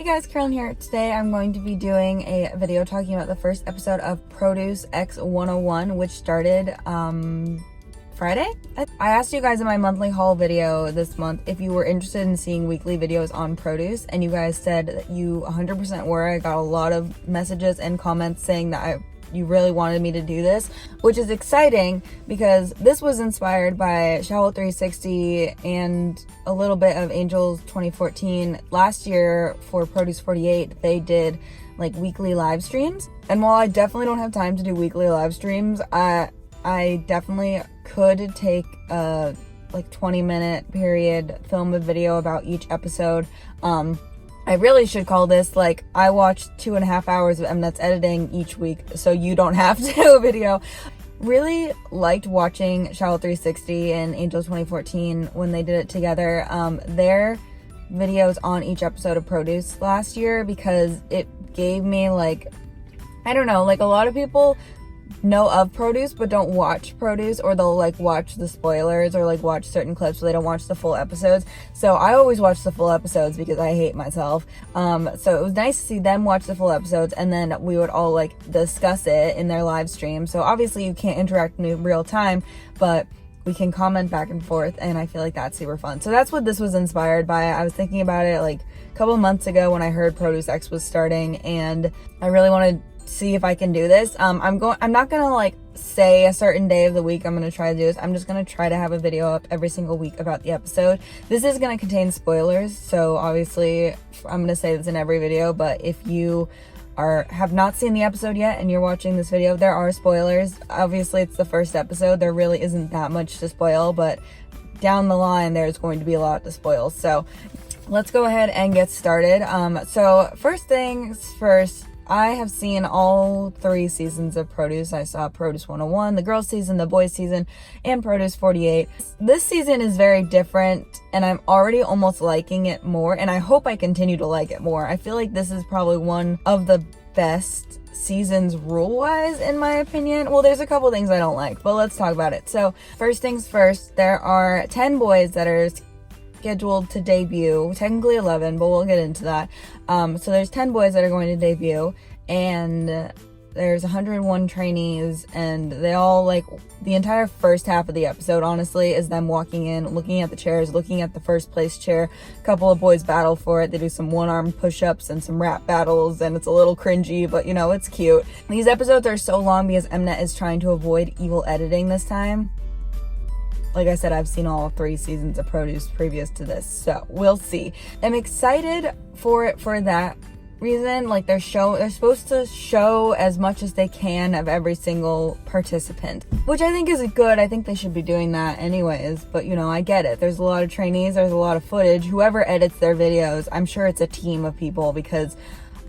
guys, Carolyn here. Today I'm going to be doing a video talking about the first episode of Produce X101, which started Friday. I asked you guys in my monthly haul video this month if you were interested in seeing weekly videos on produce, and you guys said that you 100% were. I got a lot of messages and comments saying that you really wanted me to do this, which is exciting because this was inspired by Shawl 360 and a little bit of Angels 2014. Last year for Produce 48, they did like weekly live streams. And while I definitely don't have time to do weekly live streams, I definitely could take a like 20-minute period, film a video about each episode. I really should call this like I watched 2.5 hours of Mnet's editing each week, so you don't have to do a video. Really liked watching Shawl 360 and Angels 2014 when they did it together. Their videos on each episode of Produce last year, because it gave me like, I don't know, like a lot of people know of Produce but don't watch Produce, or they'll like watch the spoilers or like watch certain clips, so they don't watch the full episodes. So I always watch the full episodes because I hate myself. So it was nice to see them watch the full episodes, and then we would all like discuss it in their live stream. So obviously you can't interact in real time, but we can comment back and forth, and I feel like that's super fun. So that's what this was inspired by. I was thinking about it like a couple of months ago when I heard Produce X was starting, and I really wanted see if I can do this. I'm not gonna like say a certain day of the week I'm gonna try to do this. I'm just gonna try to have a video up every single week about the episode. This is gonna contain spoilers, so obviously I'm gonna say this in every video, but if you have not seen the episode yet and you're watching this video, there are spoilers. Obviously it's the first episode, there really isn't that much to spoil, but down the line there's going to be a lot to spoil. So let's go ahead and get started. So first things first, I have seen all 3 seasons of Produce. I saw Produce 101, the girls season, the boys season, and Produce 48. This season is very different, and I'm already almost liking it more, and I hope I continue to like it more. I feel like this is probably one of the best seasons rule-wise, in my opinion. Well, there's a couple things I don't like, but let's talk about it. So first things first, there are 10 boys that are scheduled to debut, technically 11, but we'll get into that. So there's 10 boys that are going to debut, and there's 101 trainees, and they all, like, the entire first half of the episode honestly is them walking in, looking at the chairs, looking at the first place chair. A couple of boys battle for it. They do some one-arm push-ups and some rap battles, and it's a little cringy, but you know, it's cute. These episodes are so long because Mnet is trying to avoid evil editing this time. Like I said, I've seen all 3 seasons of Produce previous to this, so we'll see. I'm excited for it for that reason. Like they're supposed to show as much as they can of every single participant, which I think is good. I think they should be doing that anyways, but you know, I get it. There's a lot of trainees, there's a lot of footage. Whoever edits their videos, I'm sure it's a team of people, because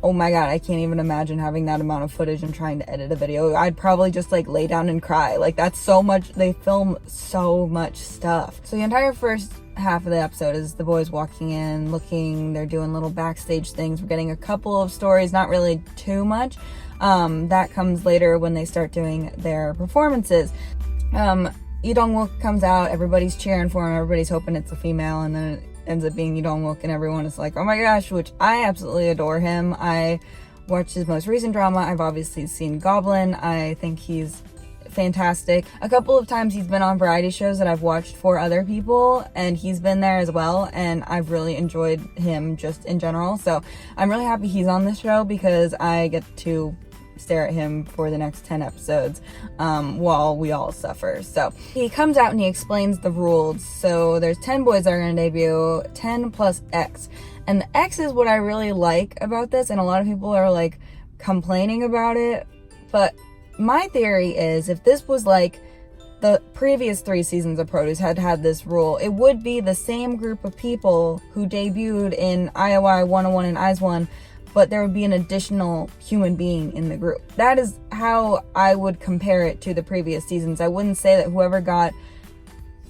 oh my god, I can't even imagine having that amount of footage and trying to edit a video. I'd probably just like lay down and cry. Like that's so much, they film so much stuff. So the entire first half of the episode is the boys walking in, looking, they're doing little backstage things. We're getting a couple of stories, not really too much. That comes later when they start doing their performances. Lee Dong-wook comes out, everybody's cheering for him, everybody's hoping it's a female, and then it ends up being Lee Dong-wook, and everyone is like, oh my gosh, which I absolutely adore him. I watched his most recent drama. I've obviously seen Goblin. I think he's fantastic. A couple of times he's been on variety shows that I've watched for other people, and he's been there as well, and I've really enjoyed him just in general. So I'm really happy he's on this show because I get to stare at him for the next 10 episodes while we all suffer. So he comes out and he explains the rules. So there's 10 boys that are going to debut, 10 plus X, and the X is what I really like about this, and a lot of people are like complaining about it, but my theory is if this was like the previous 3 seasons of Produce had this rule, it would be the same group of people who debuted in IOI 101 and IZ*ONE, but there would be an additional human being in the group. That is how I would compare it to the previous seasons. I wouldn't say that whoever got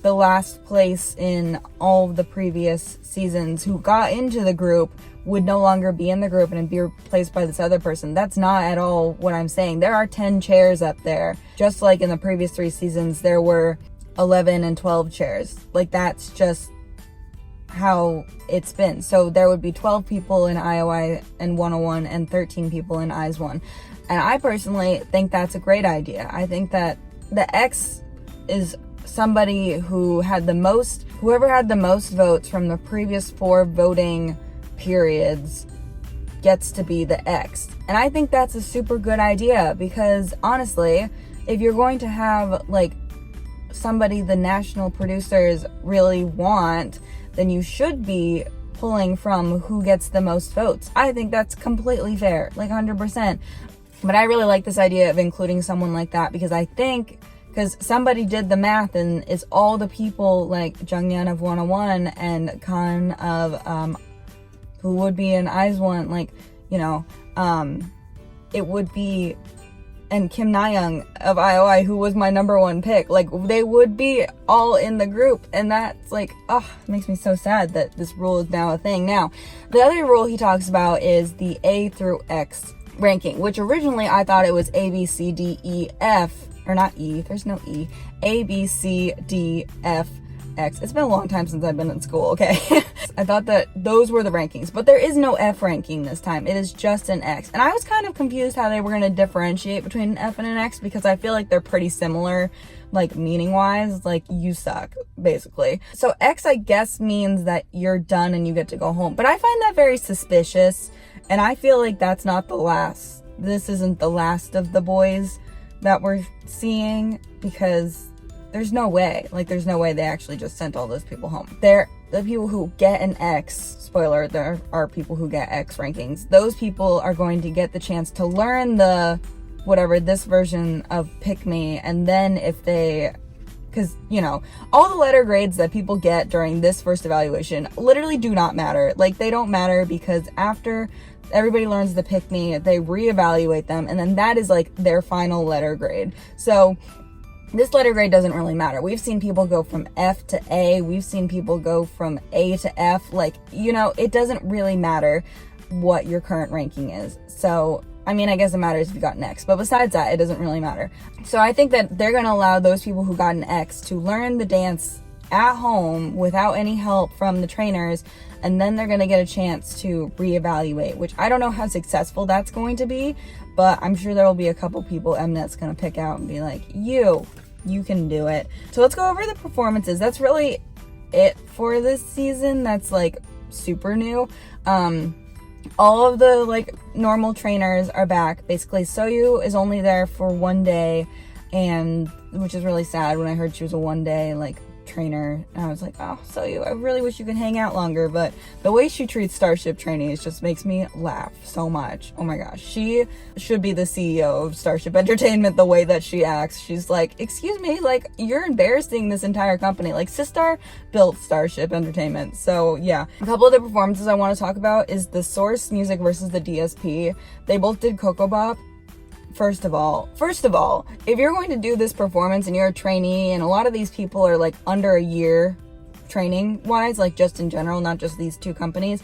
the last place in all of the previous seasons who got into the group would no longer be in the group and be replaced by this other person. That's not at all what I'm saying. There are 10 chairs up there. Just like in the previous 3 seasons, there were 11 and 12 chairs. Like, that's just how it's been. So there would be 12 people in IOI and 101 and 13 people in IZ*ONE. And I personally think that's a great idea. I think that the X is somebody who had the most, whoever had the most votes from the previous 4 voting periods gets to be the X. And I think that's a super good idea, because honestly, if you're going to have like somebody the national producers really want, then you should be pulling from who gets the most votes. I think that's completely fair, like 100%. But I really like this idea of including someone like that, because I think, because somebody did the math and it's all the people like Jungyeon of 101 and Kan of who would be in IZ*ONE, like, you know, it would be, and Kim Na-young of IOI, who was my #1 pick, like, they would be all in the group. And that's like, oh, it makes me so sad that this rule is now a thing. Now, the other rule he talks about is the A through X ranking, which originally I thought it was A, B, C, D, E, F, or not E, there's no E, A, B, C, D, F, X. It's been a long time since I've been in school, okay? I thought that those were the rankings, but there is no F ranking this time. It is just an X. And I was kind of confused how they were going to differentiate between an F and an X, because I feel like they're pretty similar, like meaning wise, like you suck, basically. So X, I guess, means that you're done and you get to go home. But I find that very suspicious, and I feel like that's not the last. This isn't the last of the boys that we're seeing, because there's no way, like, there's no way they actually just sent all those people home. The people who get an X, spoiler, there are people who get X rankings. Those people are going to get the chance to learn the, whatever, this version of Pick Me, and then if they, because, you know, all the letter grades that people get during this first evaluation literally do not matter. Like, they don't matter, because after everybody learns the Pick Me, they reevaluate them, and then that is like their final letter grade. So this letter grade doesn't really matter. We've seen people go from F to A. We've seen people go from A to F. Like, you know, it doesn't really matter what your current ranking is. So, I mean, I guess it matters if you got an X, but besides that, it doesn't really matter. So I think that they're going to allow those people who got an X to learn the dance at home without any help from the trainers, and then they're going to get a chance to reevaluate, which I don't know how successful that's going to be, but I'm sure there will be a couple people Mnet's going to pick out and be like, you can do it. So let's go over the performances. That's really it for this season. That's like super new. All of the like normal trainers are back. Basically, Soyu is only there for 1 day, and which is really sad when I heard she was a 1 day like trainer, and I was like, oh, Soyu, I really wish you could hang out longer. But the way she treats Starship trainees just makes me laugh so much. Oh my gosh, she should be the CEO of Starship Entertainment. The way that she acts, she's like, excuse me, like, you're embarrassing this entire company. Like, Sistar built Starship Entertainment. So yeah, a couple of the performances I want to talk about is the Source Music versus the DSP. They both did Coco Bop. First of all, if you're going to do this performance and you're a trainee, and a lot of these people are like under a year training wise, like just in general, not just these two companies,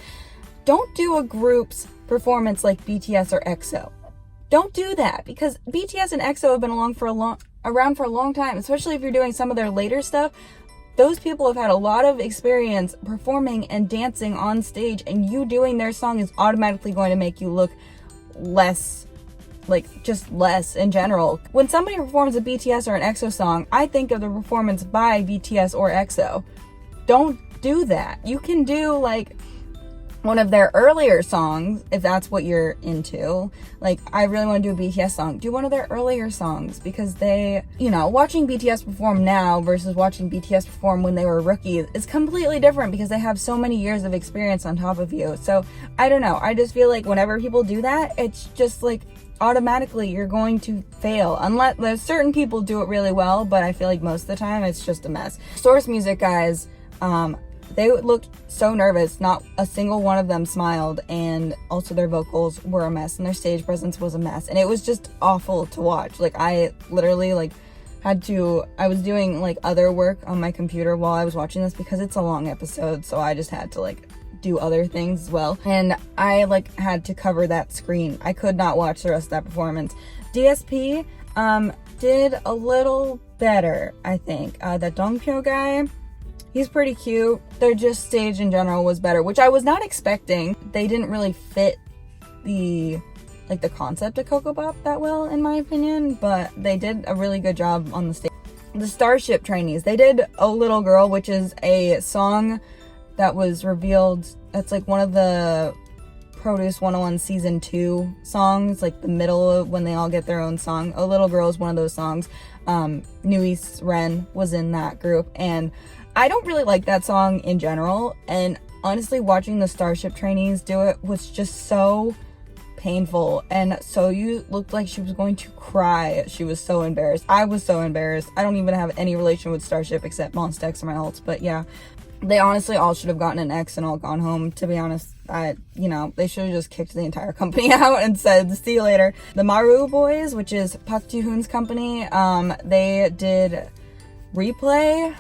don't do a group's performance like BTS or EXO. Don't do that, because BTS and EXO have been around for a long time, especially if you're doing some of their later stuff. Those people have had a lot of experience performing and dancing on stage, and you doing their song is automatically going to make you look less, like, just less in general. When somebody performs a BTS or an EXO song, I think of the performance by BTS or EXO. Don't do that. You can do like one of their earlier songs if that's what you're into. Like, I really want to do a BTS song. Do one of their earlier songs, because they, you know, watching BTS perform now versus watching BTS perform when they were rookies is completely different, because they have so many years of experience on top of you. So I don't know. I just feel like whenever people do that, it's just like automatically you're going to fail, unless there's certain people do it really well, but I feel like most of the time it's just a mess. Source Music guys, they looked so nervous. Not a single one of them smiled, and also their vocals were a mess, and their stage presence was a mess, and it was just awful to watch. Like, I literally like I was doing like other work on my computer while I was watching this, because it's a long episode, so I just had to like do other things as well, and I like had to cover that screen. I could not watch the rest of that performance. DSP did a little better, I think. The Dongpyo guy, He's pretty cute. Their just stage in general was better, which I was not expecting. They didn't really fit the concept of Coco Pop that well, in my opinion, but they did a really good job on the stage. The Starship trainees, they did Oh Little Girl, which is a song that was revealed. That's like one of the Produce 101 season 2 songs, like the middle of when they all get their own song. Oh Little Girl is one of those songs. New East Ren was in that group, and I don't really like that song in general, and honestly watching the Starship trainees do it was just so painful. And Soyu looked like she was going to cry. She was so embarrassed. I was so embarrassed. I don't even have any relation with Starship except Monsta X are my alts, but yeah, they honestly all should have gotten an X and all gone home, to be honest. They should have just kicked the entire company out and said, see you later. The Maru Boys, which is Park Ji-hoon's company, they did Replay.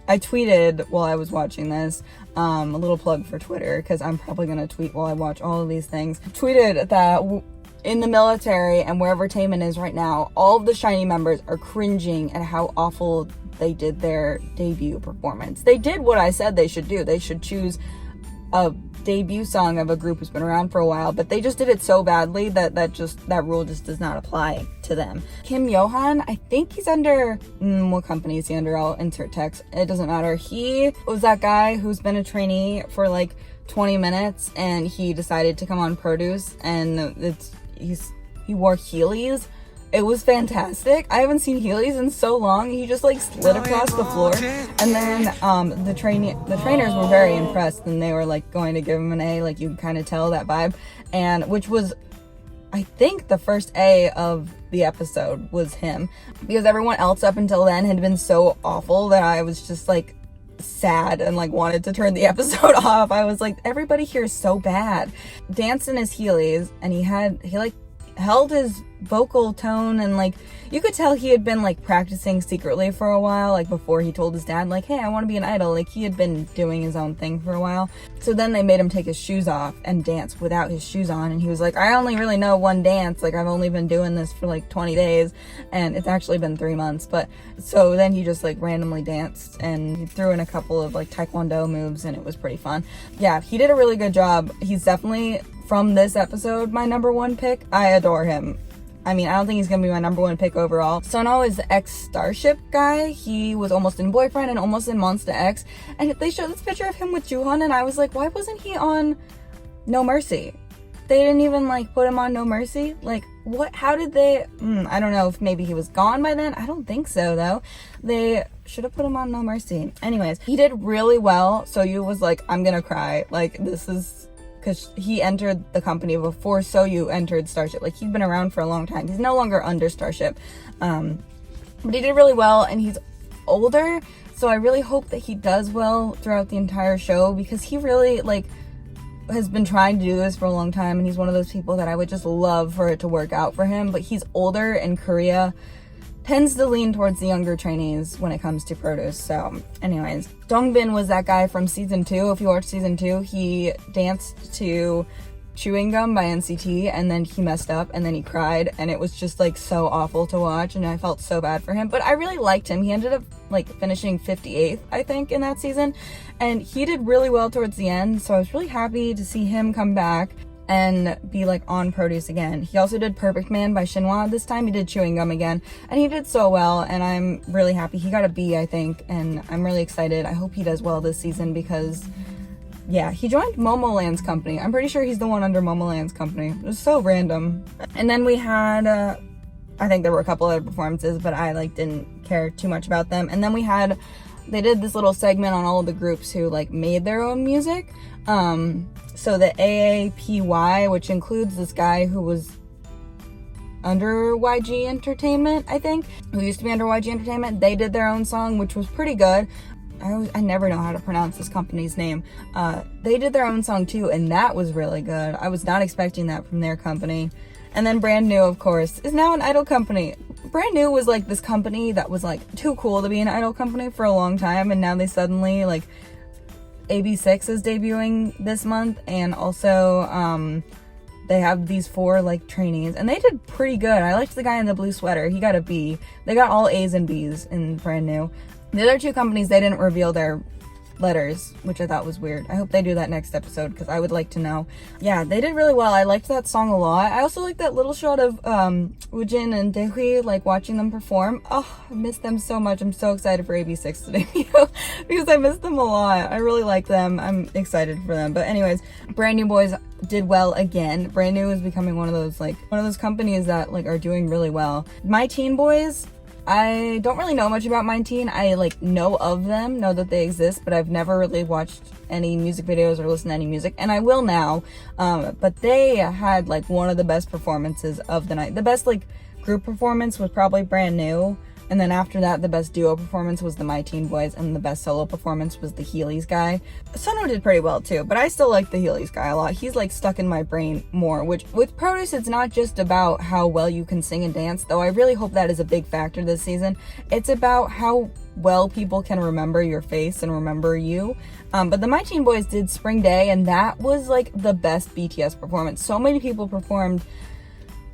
I tweeted while I was watching this, a little plug for Twitter, because I'm probably going to tweet while I watch all of these things. Tweeted that in the military and wherever Taemin is right now, all of the SHINee members are cringing at how awful they did their debut performance. They did what I said they should do. They should choose a debut song of a group who's been around for a while, but they just did it so badly that rule just does not apply to them. Kim Yohan, I think he's under what company is he under? I'll insert text, it doesn't matter. He was that guy who's been a trainee for like 20 minutes and he decided to come on Produce, and he wore Heelys. It was fantastic. I haven't seen Heelys in so long. He just like slid across the floor, and then the trainers were very impressed, and they were like going to give him an A. Like you could kind of tell that vibe, and which was, I think, the first A of the episode was him, because everyone else up until then had been so awful that I was just like sad and like wanted to turn the episode off. I was like, everybody here is so bad. Danced in his Heelys, and he held his vocal tone, and like you could tell he had been like practicing secretly for a while, like before he told his dad like, hey, I want to be an idol. Like he had been doing his own thing for a while. So then they made him take his shoes off and dance without his shoes on, and he was like, I only really know one dance, like I've only been doing this for like 20 days and it's actually been 3 months. But so then he just like randomly danced and he threw in a couple of like taekwondo moves, and it was pretty fun. Yeah, he did a really good job. He's definitely, from this episode, my #1 pick. I adore him. I mean, I don't think he's gonna be my #1 pick overall. Sono is the ex-Starship guy. He was almost in Boyfriend and almost in Monsta X. And they showed this picture of him with Joohun, and I was like, why wasn't he on No Mercy? They didn't even like put him on No Mercy. Like, what? How did they? I don't know if maybe he was gone by then. I don't think so though. They should have put him on No Mercy. Anyways, he did really well. Soyu was like, I'm gonna cry. Like, this is, because he entered the company before Soyu entered Starship. Like, he'd been around for a long time. He's no longer under Starship. But he did really well, and he's older, so I really hope that he does well throughout the entire show, because he really, like, has been trying to do this for a long time, and he's one of those people that I would just love for it to work out for him. But he's older, and Korea tends to lean towards the younger trainees when it comes to Produce. So anyways, Dongbin was that guy from season 2. If you watched season 2, he danced to Chewing Gum by NCT, and then he messed up, and then he cried, and it was just like so awful to watch, and I felt so bad for him. But I really liked him. He ended up like finishing 58th, I think, in that season, and he did really well towards the end, so I was really happy to see him come back and be like on Produce again. He also did Perfect Man by Shinhwa. This time he did Chewing Gum again, and he did so well, and I'm really happy. He got a B, I think, and I'm really excited. I hope he does well this season, because yeah, he joined Momoland's company. I'm pretty sure he's the one under Momoland's company. It was so random. And then we had I think there were a couple other performances, but I like didn't care too much about them. And then they did this little segment on all of the groups who like made their own music. So the AAPY, which includes this guy who was under YG Entertainment, I think, who used to be under YG Entertainment, they did their own song, which was pretty good. I never know how to pronounce this company's name. They did their own song too, and that was really good. I was not expecting that from their company. And then Brand New, of course, is now an idol company. Brand New was like this company that was like too cool to be an idol company for a long time, and now they suddenly, like, AB6 is debuting this month, and also they have these 4 like trainees, and they did pretty good. I liked the guy in the blue sweater. He got a B. They got all A's and B's in Brand New. The other two companies, they didn't reveal their letters, which I thought was weird. I hope they do that next episode because I would like to know. Yeah, they did really well. I liked that song a lot. I also like that little shot of Woojin and Daehui, like watching them perform. Oh, I miss them so much. I'm so excited for AB6 to debut because I miss them a lot. I really like them. I'm excited for them. But anyways, Brand New Boys did well again. Brand New is becoming one of those companies that like are doing really well. My Teen Boys, I don't really know much about My Teen. I like know of them, know that they exist, but I've never really watched any music videos or listened to any music, and I will now. But they had like one of the best performances of the night. The best like group performance was probably Brand New, and then after that, the best duo performance was the My Teen Boys, and the best solo performance was the Heelys guy. Sunwoo did pretty well too, but I still like the Heelys guy a lot. He's like stuck in my brain more, which with Produce, it's not just about how well you can sing and dance, though I really hope that is a big factor this season. It's about how well people can remember your face and remember you. But the My Teen Boys did Spring Day, and that was like the best BTS performance. So many people performed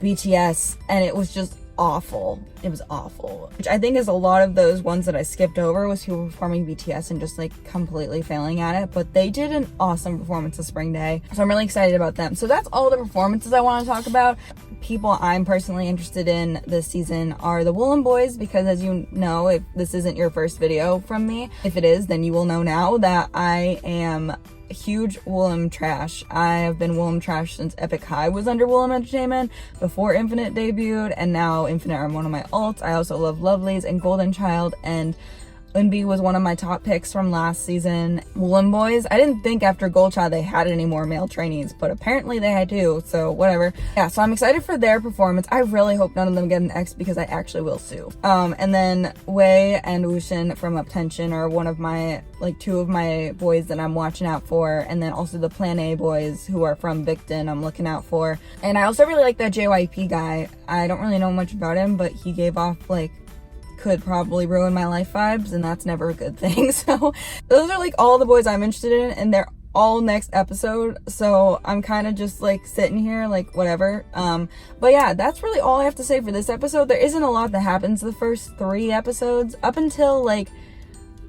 BTS, and it was just awful. It was awful, which I think is a lot of those ones that I skipped over was people performing BTS and just like completely failing at it. But they did an awesome performance of Spring Day, so I'm really excited about them. So that's all the performances I want to talk about. People I'm personally interested in this season are the Woolen Boys, because as you know, if this isn't your first video from me, if it is, then you will know now that I am huge Woollim trash. I have been Woollim trash since Epic High was under Woollim Entertainment, before Infinite debuted, and now Infinite are one of my alts. I also love Lovelies and Golden Child, and Eunbi was one of my top picks from last season. Woolen Boys, I didn't think after Gold Child they had any more male trainees, but apparently they had too, so whatever. Yeah, so I'm excited for their performance. I really hope none of them get an X because I actually will sue. And then Wei and Wushin from Uptension are one of my, like, two of my boys that I'm watching out for, and then also the Plan A boys who are from Victon I'm looking out for. And I also really like that JYP guy. I don't really know much about him, but he gave off, like, could probably ruin my life vibes, and that's never a good thing. So those are like all the boys I'm interested in, and they're all next episode, so I'm kind of just like sitting here like whatever. But yeah, that's really all I have to say for this episode. There isn't a lot that happens the first 3 episodes up until like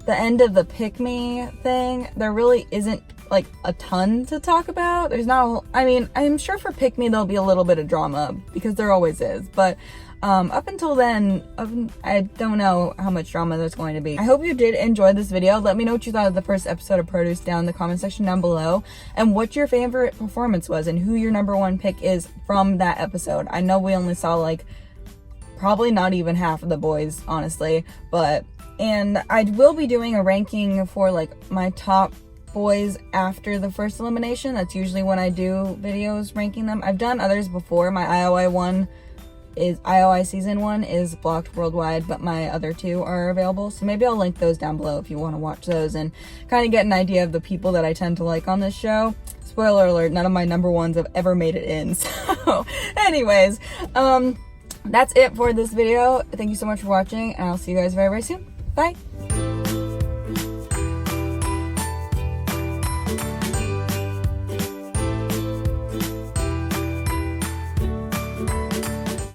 the end of the Pick Me thing. There really isn't like a ton to talk about. There's not I mean, I'm sure for Pick Me there'll be a little bit of drama because there always is, but up until then, I don't know how much drama there's going to be. I hope you did enjoy this video. Let me know what you thought of the first episode of Produce down in the comment section down below, and what your favorite performance was and who your #1 pick is from that episode. I know we only saw like probably not even half of the boys, honestly, and I will be doing a ranking for like my top boys after the first elimination. That's usually when I do videos ranking them. I've done others before. My IOI season 1 is blocked worldwide, but my other 2 are available, so maybe I'll link those down below if you want to watch those and kind of get an idea of the people that I tend to like on this show. Spoiler alert, none of my #1s have ever made it in. So anyways, that's it for this video. Thank you so much for watching, and I'll see you guys very, very soon. Bye.